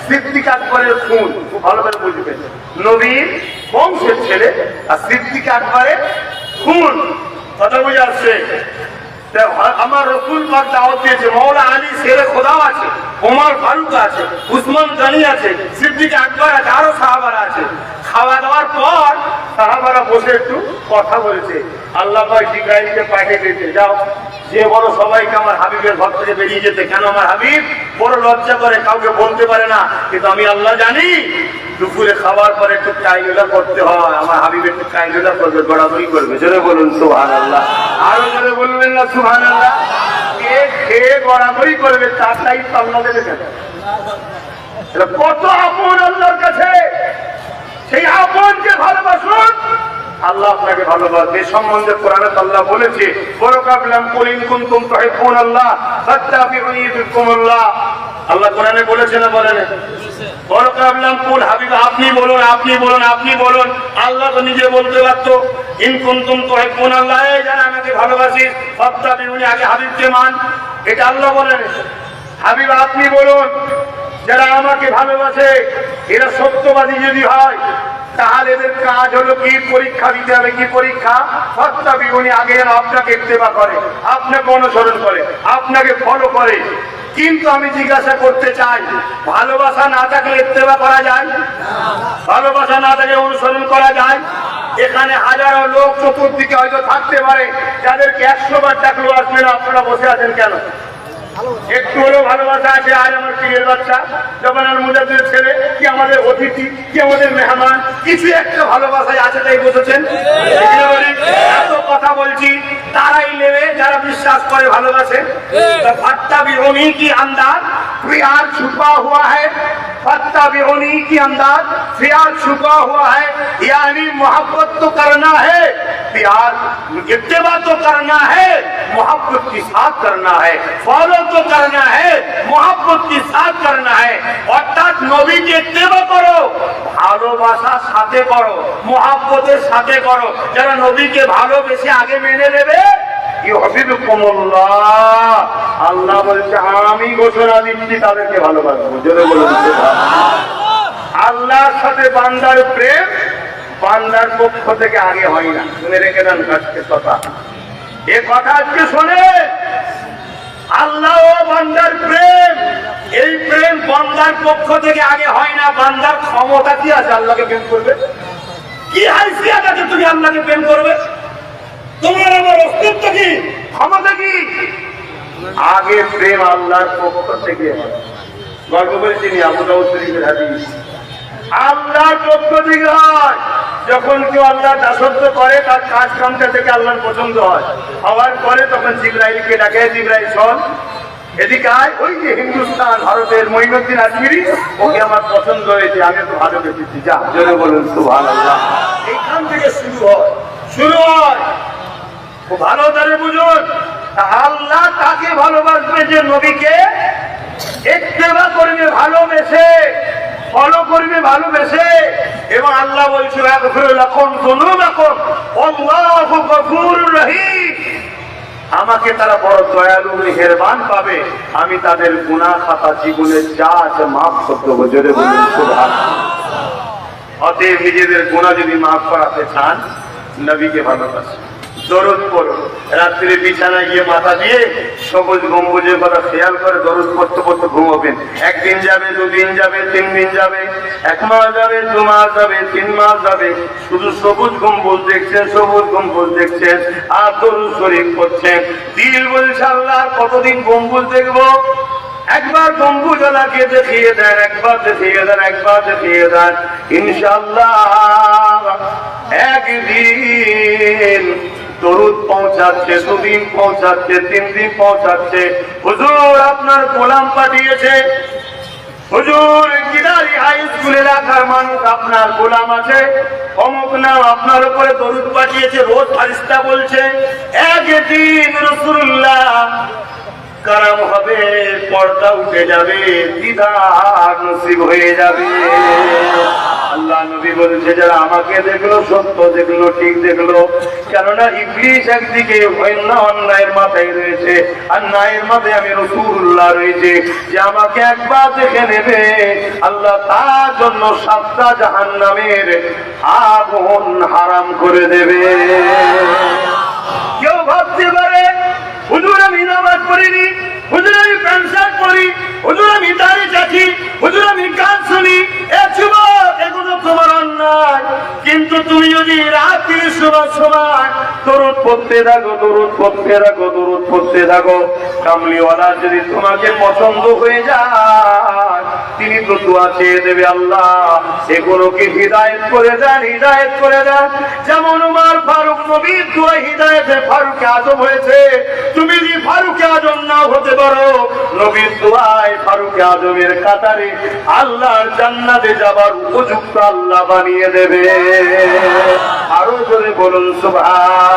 সিদ্দিক আকবরের খুন। খুব ভালো করে বুঝবেন, নবীর বংশের ছেলে আর সিদ্দিক আকবরের খুন। কথা বুঝে আসছে? আমার রাসূল পাক দাওয়াত দিয়েছে। মাওলা আলী শেরে খোদাও আছে, ওমর ফারুক আছে, উসমান গনি আছে, সিদ্দিক আকবর আছে, আরো সাহাবারা আছে। খাওয়া দাওয়ার পর সাহাবারা বসে একটু কথা বলেছে। আল্লাহ পাক জিবরাইলকে পাঠিয়ে দিয়েছে, যাও যে বড় সবাইকে আমার হাবিবের ঘর থেকে বেরিয়ে যেতে। কেন? আমার হাবিব বড় লজ্জা করে, কাউকে বলতে পারে না, কিন্তু আমি আল্লাহ জানি দুপুরে খাবার পরে একটু কাইলুলা করতে হয়। আমার হাবিব একটু কাইলুলা করবে, গড়াগড়ি করবে। জোরে বলুন সুবহানাল্লাহ। আরো জোরে বলবেন না সুবহানাল্লাহ? কে খেয়ে গড়াগড়ি করবে, তার দায়িত্ব আল্লাহ দেবে। কেন? কত আপন আল্লাহর কাছে, সেই আপনকে ভালোবাসুন, আল্লাহ আপনাকে ভালোবাসবে। এই সম্বন্ধে কোরআনে আল্লাহ বলেছে, ওয়াকাবলাম কুল ইন কুনতুম তুহিব্বুনাল্লাহ ফাত্তাবিউনি ইউহিব্বুকুমুল্লাহ। আল্লাহ কোরআনে বলেছে না? বলেন? ওয়াকাবলাম কুল, হাবিব আপনি বলুন, আপনি বলুন, আপনি বলুন। আল্লাহ তো নিজে বলতে পারতো, ইন কুনতুম তুহিব্বুনাল্লাহ, এই যারা আমাকে ভালোবাসিস, ফাত্তাবিউনি, আগে হাবিবকে মান। এটা আল্লাহ বলেন। হাবিব আপনি বলুন, যারা আমাকে ভালোবাসে, এরা সত্যবাদী যদি হয়, তাহলে এদের কাজ হলো কি? পরীক্ষা দিতে হবে। কি পরীক্ষা? ফাত্তাবিউনি, আগে যেন আপনাকে ইত্তেবা করে, আপনাকে অনুসরণ করে, আপনাকে ফলো করে। কিন্তু আমি জিজ্ঞাসা করতে চাই, ভালোবাসা না থাকলে ইত্তেবা করা যায়? ভালোবাসা না থাকলে অনুসরণ করা যায়? এখানে হাজারো লোক চতুর্দিকে হয়তো থাকতে পারে যাদেরকে 100 বার ডাকলেও আসবে না। আপনারা বসে আছেন কেন? একটু হলেও ভালোবাসা আছে? আজ আমার পীরের বাচ্চা, জবানার মুজাদ্দিদের ছেলে, কি আমাদের অতিথি, কি আমাদের মেহমান, কিছু একটা ভালোবাসায় আছে, তাই বসেছেন। এত কথা বলছি, তারাই নেবে যারা বিশ্বাস করে, ভালোবাসে। ফাত্তাবিউনি কি अंदाज प्यार छुपा हुआ है, फत्ताबिउनी की अंदाज प्यार छुपा हुआ है, यानी मोहब्बत तो करना है, प्यार इत्तेबा तो करना है, मोहब्बत के साथ करना है, फॉलो तो करना है, मोहब्बत के साथ करना है। অর্থাৎ নবীকে ইত্তেবা করো, ভালোবাসার সাথে করো, মোহাব্বতের সাথে করো। যারা নবীকে ভালোবেসে আগে মেনে নেবে, আল্লাহ বলছে আমি ঘোষণা দিচ্ছি তাদেরকে ভালোবাসবো। জোরে বলুন আল্লাহর সাথে বান্দার প্রেম বান্দার পক্ষ থেকে আগে হয় না। শুনে রেখে দেন আজকে কথা, এ কথা আজকে শোনে। আল্লাহ ও বান্দার প্রেম, এই প্রেম বান্দার পক্ষ থেকে আগে হয় না। বান্দার ক্ষমতা কি আছে আল্লাহকে প্রেম করবে? কি হাইসিয়াত আছে তুমি আল্লাহকে প্রেম করবে? তোমার আমার অস্তিত্ব কি, ক্ষমতা কি? আগে প্রেম আল্লাহর পক্ষ থেকে হয়। গল্প বলছি আবু দাউদ শরীফের হাদিস, আল্লাহর পক্ষ থেকে হয়। যখন কেউ আল্লাহ দাসত্ব করে, তার কাজ কামটা থেকে আল্লাহর পছন্দ হয়, হওয়ার পরে তখন জিবরাইলকে ডাকে, জিবরাইল শোন এদিকে আয়। ওই যে হিন্দুস্তান, ভারতের মঈনুদ্দিন আজমিরি, ওকে আমার পছন্দ হয়েছে, আমি তো ভালোবেসেছি, যা। জোরে বলুন সুবহানাল্লাহ। এইখান থেকে শুরু হয়, শুরু হয়। ভালো করে বুঝুন, আল্লাহ তাকে ভালোবাসবে যে নবীকে ইত্তেবা করবে ভালোবেসে, ফলো করবে ভালোবেসে। এবং আল্লাহ বলছে আগফিরু লাকুম যুনুবাকুম আল্লাহু গফুরুর রহিম, আমাকে তারা বড় দয়ালু মেহেরবান পাবে, আমি তাদের গুনাহ খাতা জীবনের যা আছে মাফ করতে দেবো। জোরে বলুন সুবহানাল্লাহ। অতএব নিজেদের গুনাহ যদি মাফ করাতে চান, নবীকে ভালোবাসুন, দরুদ পড়ুন। রাত্রে বিছানায় গিয়ে মাথা দিয়ে সবুজ গম্বুজের কথা খেয়াল করে দরুদ পড়তে পড়তে ঘুমাবেন। একদিন যাবে, দুদিন যাবে, 3 দিন যাবে, 1 মাস যাবে, 2 মাস যাবে, 3 মাস যাবে, শুধু সবুজ গম্বুজ দেখছেন, সবুজ গম্বুজ দেখছেন, আর দরুদ শরীফ করছেন। দিল বলছে আল্লাহ কতদিন গম্বুজ দেখবো? একবার গম্বুজওয়ালাকে দেখিয়ে দেন, একবার দেখিয়ে দেন, একবার দেখিয়ে দেন। ইনশাআল্লাহ একদিন দরুদ পৌঁছাচ্ছে, 2 দিন পৌঁছাচ্ছে, 3 দিন পৌঁছাচ্ছে। হুজুর আপনার গোলাম পাঠিয়েছে, হুজুর কিদারি হাই স্কুলে রাখার মানুষ আপনার গোলাম আছে, অমুক নাম আপনার উপরে দরুদ পাঠিয়েছে। রোজ ফারিস্তা বলছে একদিন রাসূলুল্লাহ কারাম হবে, পর্দা উঠে যাবে, দিদার নসিব হয়ে যাবে। আল্লাহ নবী বলছে যারা আমাকে দেখলো, সত্য দেখলো, ঠিক দেখলো। কেননা ইবলিস একদিকে অন্যায়ের মাথায় রয়েছে, আর ন্যায়ের মাথায় আমি রাসূলুল্লাহ রয়েছে, যে আমাকে একবার দেখে নেবে আল্লাহ তার জন্য 7টা জাহান্নামের আগুন হারাম করে দেবে। কেউ ভাবতে পারে হুজুর আমি নামাজ পড়িনি, হুজুর আমি প্যান্ট শার্ট পরি, হুজুর আমি দাড়ি চাচি, হুজুর আমি গান শুনি, এ যুবক এগুলো তোমার অন্যায়। কিন্তু তুমি যদি রাত্রি সময় দরুদ পড়তে থাকো, দরুদ পড়তে থাকো, দরুদ পড়তে থাকো, কামলিওয়ালা যদি তোমাকে পছন্দ হয়ে যায়, তিনি তো দোয়া চেয়ে দেবে, আল্লাহ এগুলোকে হিদায়েত করে দেন, হিদায়েত করে দেন। যেমন উমর ফারুক নবীর দোয়া হিদায়েতে ফারুক আজম হয়েছে, তুমি যদি ফারুক আজম না হতে পারো, নবীর দোয়ায় ফারুক আজমের কাতারে আল্লাহর জান্নাতে যাবার উপযুক্ত আল্লাহ বানিয়ে দেবে। আরো জোরে বলুন সুবহানাল্লাহ।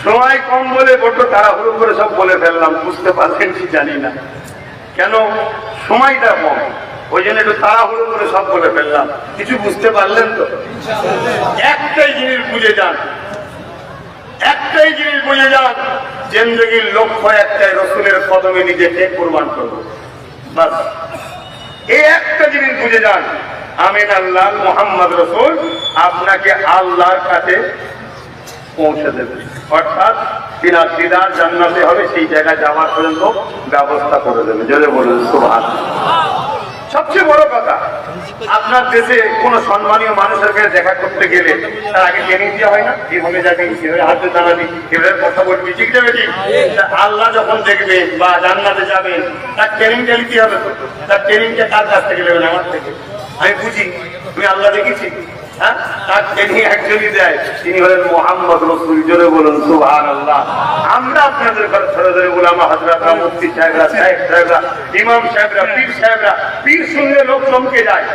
সময় কম বলে বড় তাড়াহুড়ো করে সব বলে ফেললাম, বুঝতে পারছেন কি জানি না, কেন সময়টা কম, ওই জন্য একটু তাড়াহুড়ো করে সব বলে ফেললাম। কিছু বুঝতে পারলেন তো? একটাই জিনিস বুঝে যান, একটাই জিনিস বুঝে যান, জিন্দেগির লক্ষ্য একটাই, রসুলের কদমে নিজেকে কুরবান করবো, বাস। এই একটা জিনিস বুঝে যান, আমিন আল্লাহ মুহাম্মদ রাসূল আপনাকে আল্লাহর কাছে পৌঁছে দেবে, অর্থাৎ বিরাট দিদার জান্নাতে হবে, সেই জায়গায় যাওয়ার পর্যন্ত ব্যবস্থা করে দেবে। জোরে বলুন সুবহানাল্লাহ। সবচেয়ে বড় কথা, আপনার দেশে কোন সম্মানীয় মানুষের কাছে দেখা করতে গেলে তার আগে ট্রেনিং দেওয়া হয় না? কিভাবে যাবি, কিভাবে হাতে দাঁড়াবি, কিভাবে কথা বলবি, ঠিক না বেটি? আল্লাহ যখন দেখবেন বা জান্নাতে যাবেন, তার ট্রেনিংটা নিতে হবে। তার ট্রেনিংটা কার কাছ থেকে নেবেন? আমার থেকে। আমি বুঝি তুমি আল্লাহ দেখেছি, হ্যাঁ, তার ট্রেনিং একজনই দেয়, তিনি হলেন মুহাম্মদ রাসূল। জোরে বলুন সুবহানাল্লাহ। আমরা আপনাদের কাছে ছোট ধরে উলামা হযরতরা, মুফতি সাহেবরা, শাইখ সাহেবরা, ইমাম সাহেবরা, পীর সাহেবরা, পীর শুনলে লোক চমকে যায়।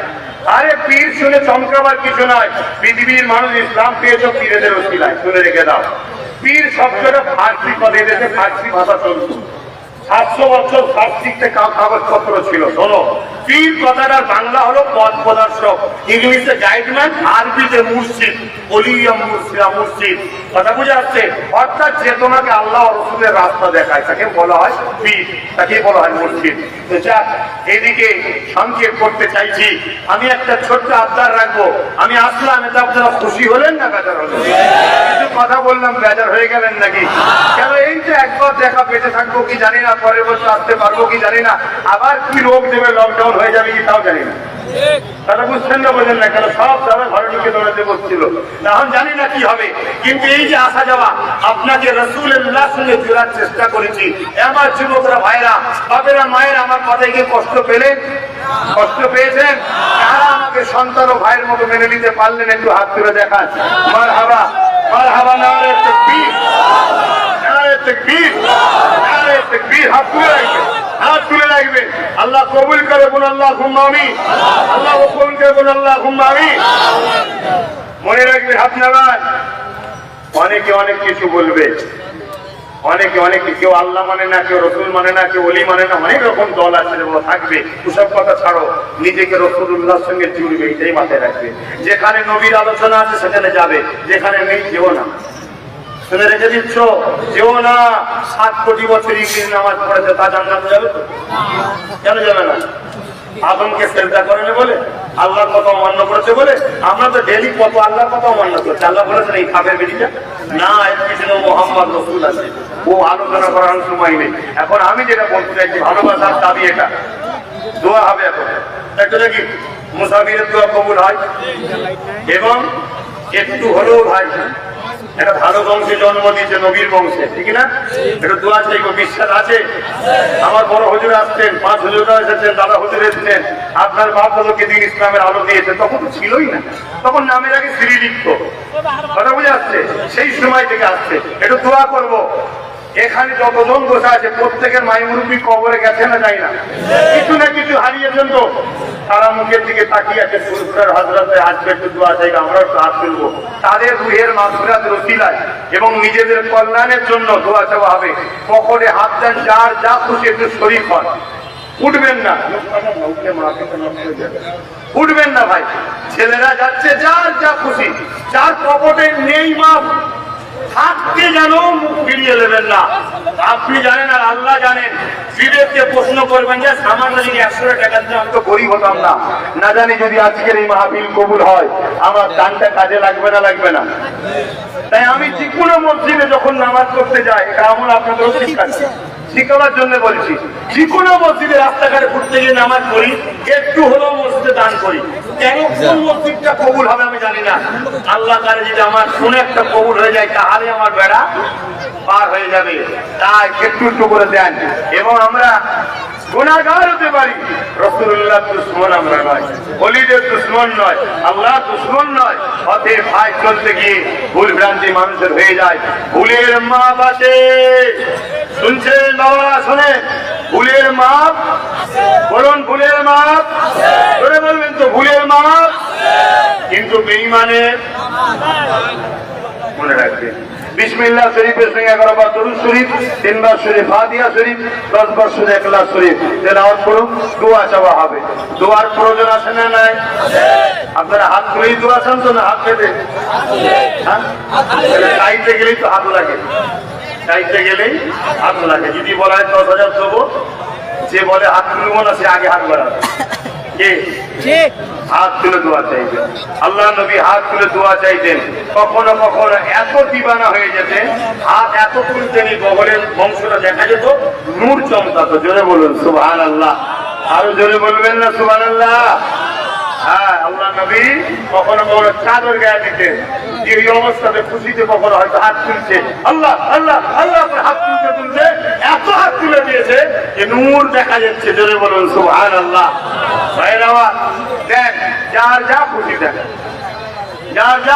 আরে পীর শুনে চমকাবার কিছু নয়, পৃথিবীর মানুষ ইসলাম পেয়েছ পীরেদের ওসিলায়। শুনে রেখে দাও, পীর শব্দটা ফার্সি পদে এসেছে, ফার্সি ভাষা চলত। 700 বছর ফার্সিতে কাগজপত্র ছিল। শোনো, পীর কথাটার বাংলা হলো পথ প্রদর্শক, ইংলিশে গাইডম্যান, আরবিতে মুর্শিদ, ওলিয়া মুর্শিদা মুর্শিদ। কথা বুঝে আসছে? অর্থাৎ যে তোমাকে আল্লাহ রসুলের রাস্তা দেখায় তাকে বলা হয় পীর, তাকে বলা হয় মুর্শিদ। তো যাক, এদিকে সংক্ষেপ করতে চাইছি। আমি একটা ছোট্ট আবদার রাখবো। আমি আসলাম, এটা আপনারা খুশি হলেন না বেজার হলেন? কিছু কথা বললাম, বেজার হয়ে গেলেন নাকি? কেন এই যে একবার দেখা, বেঁচে থাকবো কি জানি না, পরের বছর আসতে পারবো কি জানি না, আবার কি রোগ দেবে, লকডাউন হয়ে যাবে কি তাও জানি না। তারা বুঝছেন না, বোঝেন না? কেন সব তারা ঘরে ঢুকে দৌড়াতে বসছিল, এখন জানি না কি হবে। কিন্তু এই যে আসা যাওয়া, আপনাকে রাসূলুল্লাহ সঙ্গে জোড়ার চেষ্টা করেছি। আমার যুবকরা, ভাইরা, বাবেরা, মায়ের, আমার কথায় কি কষ্ট পেলেন? কষ্ট পেয়েছেন? কারা আমাকে সন্তান ও ভাইয়ের মতো মেনে নিতে পারলেন? একটু হাত তুলে দেখান। মারহাবা, মারহাবা, নারে তাকবীর, নারে তাকবীর, নারে তাকবীর। হাত তুলে রাখবেন, হাত তুলে রাখবেন। আল্লাহ কবুল করে বলুন আল্লাহুম্মা আমিন। আল্লাহ কবুল করে বলুন আল্লাহুম্মা আমিন। মনে রাখবেন, হাত নামান। অনেকে অনেক কিছু বলবে, অনেকে অনেক, কেউ আল্লাহ মানে না, কেউ রসুল মানে না, কেউ ওলি মানে না, অনেক রকম দল আছে, থাকবে। ওসব কথা ছাড়ো, নিজেকে রাসূলুল্লাহর সঙ্গে জুড়বে, এটাই মাথায় রাখবে। যেখানে নবীর আলোচনা আছে সেখানে যাবে, যেখানে নেই যেও না। শুনে রেখে দিচ্ছ, যেও না। 7 কোটি বছর ইংরেজি নামাজ পড়েছে, তা জান্নাতে যাবে তো? কেন যাবে না? আদমকে সেজদা করেন বলে, আল্লাহর কথা অমান্য করেছে বলে। আমরা তো ডেইলি কত আল্লাহর কথা অমান্য করছি। আল্লাহ বলেছেন এই খাবের বেরিয়ে না, এর পিছনে মুহাম্মদ রাসূল আছে। ও আলোচনা করার সময় নেই। এখন আমি যেটা বলতে চাইছি, ভালোবাসার দাবি এটা। দোয়া হবে এখন একটা, দেখি মুসাফিরের দোয়া কবুল হয়, এবং একটু হলেও ভাই একটা ভালো বংশে জন্ম দিয়েছে, নবীর বংশে, ঠিক না? একটু দোয়া চাইব, বিশ্বাস আছে? আমার বড় হুজুর আসছেন, 5 হুজুররা এসেছেন, দাদা হুজুর এসেছেন। আপনার বাপ দাদাকে দিন ইসলামের আলো দিয়েছে, তখন তো ছিলই না, তখন নামের আগে শ্রী লিখত। কথা বুঝে আসছে? সেই সময় থেকে আসছে। একটু দোয়া করবো। এখানে যতজন বসে আছে প্রত্যেকের মাই মুরব্বী কবরে গেছে না, যায় না, কিছু না কিছু হারিয়েছেন। তো তারা মুখের দিকে তাকিয়ে আছে, ফুরফুরার হযরতে আসবে, একটু দোয়া চাইবে, আমরা একটু হাত তুলবো। তাদের রুহের মাগফিরাতের ওসিলায় এবং নিজেদের কল্যাণের জন্য দোয়া চাওয়া হবে। পকেটে হাত দেন, যার যা খুশি একটু শরীক হন। উঠবেন না, উঠবেন না ভাই। ছেলেরা যাচ্ছে, যার যা খুশি, যার পকেটে নেই মাপ থাকতে যেন মুখ ফিরিয়ে নেবেন না। আপনি জানেন আর আল্লাহ জানেন। বিবেককে প্রশ্ন করবেন যে সামান্য যদি 100 টাকা দিয়ে আমি তো গরিব হতাম না, না জানি যদি আজকের এই মাহফিল কবুল হয় আমার দানটা কাজে লাগবে না, লাগবে না? তাই আমি যে কোনো মসজিদে যখন নামাজ পড়তে যাই, এটা আমল আপনাদেরও শিক্ষাচ্ছি, শিখাবার জন্য বলছি। যে কোনো মসজিদে রাস্তাঘাটে ঘুরতে গিয়ে নামাজ পড়ি, একটু হলেও মসজিদে দান করি। কেন? কোন মসজিদটা কবুল হবে আমি জানি না। আল্লাহ তাআলা যদি আমার শুনে একটা কবুল হয়ে যায়, তাহলে আমার বেড়া পার হয়ে যাবে। তাই একটু একটু করে দেন। এবং আমরা গুনাহগার হতে পারি, রাসূলুল্লাহ দুশমন আমরা নয়, ওলিদের দুশমন নয়, আল্লাহ দুশমন নয়। পথে ভাই চলতে গিয়ে ভুল ভ্রান্তি মানুষের হয়ে যায়। ভুলের মাপ আছে, শুনছেন বাবা? শোনেন, ভুলের মাপ বলুন, ভুলের মাপ ধরে বলবেন তো, ভুলের মাপ। কিন্তু বেঈমানের মনে রাখবেন, বিসমিল্লাহ শরীফের সঙ্গে 11 বার দরুদ শরীফ, 3 বার শরীফ ফাতিহা শরীফ, 10 বার সূরা ইখলাস শরীফ তেলাওয়াত করুন। দোয়া চাওয়া হবে। দোয়ার প্রয়োজন আছে না নাই? আপনারা হাত তুলেই দোয়া চান তো, না হাত পেতে? চাইতে গেলেই তো হাত লাগে, চাইতে গেলেই হাত লাগে। যদি বলা হয় 10,000 দেবো, যে বলে হাত তুলবো না সে আগে হাত বাড়াবে। কে? হাত তুলে দোয়া চাইতেন। আল্লাহ নবী হাত তুলে দোয়া চাইতেন। কখনো কখনো এত দিবানা হয়ে যেতে, হাত এত তুলতেন, বগলের বংশটা দেখা যেত, নূর চমকাতো। জোরে বলুন সুবহানাল্লাহ। আরো জোরে বলবেন না সুবহানাল্লাহ? হ্যাঁ, আল্লাহ নবী কখনো কখনো চাদর গায়ে দিতেন। এই অবস্থাতে খুশিতে কখনো হয়তো হাত তুলছে, আল্লাহ আল্লাহ আল্লাহ হাত তুলতে তুলতে এত হাত তুলে দিয়েছে যে নূর দেখা যাচ্ছে। জোরে বলুন সুবহানাল্লাহ। ভাইরা দেখ, যার যা খুশি দেখ, যার যা